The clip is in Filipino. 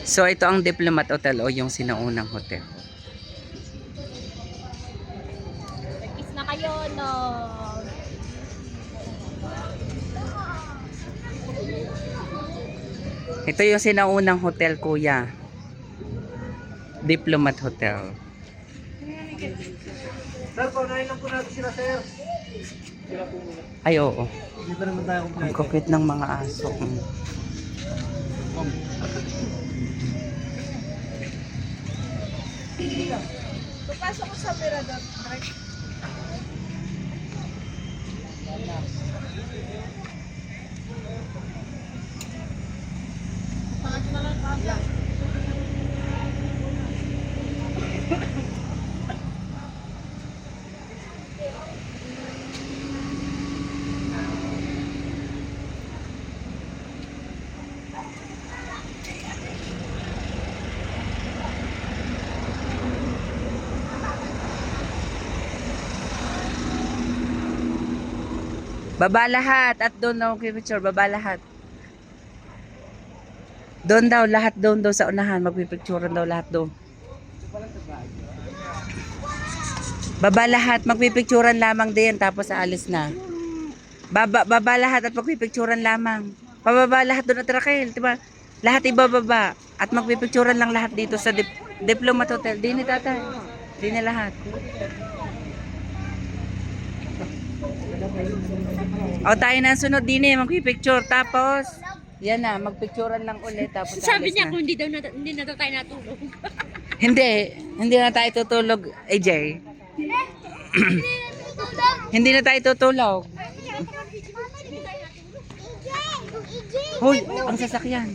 So ito ang Diplomat Hotel o yung sinaunang hotel. Kiss na kayo, no? Ito yung sinaunang hotel, kuya. Diplomat Hotel. Sir, paunahin lang po natin sila, sir. Ay, oo. Hindi pa naman tayo Ang kumpleto. kukit ng mga aso. Papasok ko sa Mirador. Baba lahat at doon daw picture, baba lahat. Doon daw lahat doon sa unahan, magpipicturean daw lahat doon. Baba lahat, magpipicturean lamang din tapos aalis na. Baba lahat at magpipicturean lamang. Pababa lahat doon at Raquel, 'di ba? Lahat ibababa at magpipicturean lang lahat dito sa Diplomat Hotel. Di ni tatay. Di ni lahat. O tayo na ang sunod din magpipicture tapos yan na, magpicturean lang ulit tapos Sabi alis niya na. kung hindi na daw tayo natulog. Hindi na tayo tutulog, AJ. Hindi na tayo tutulog. Hoy, ang sasakyan.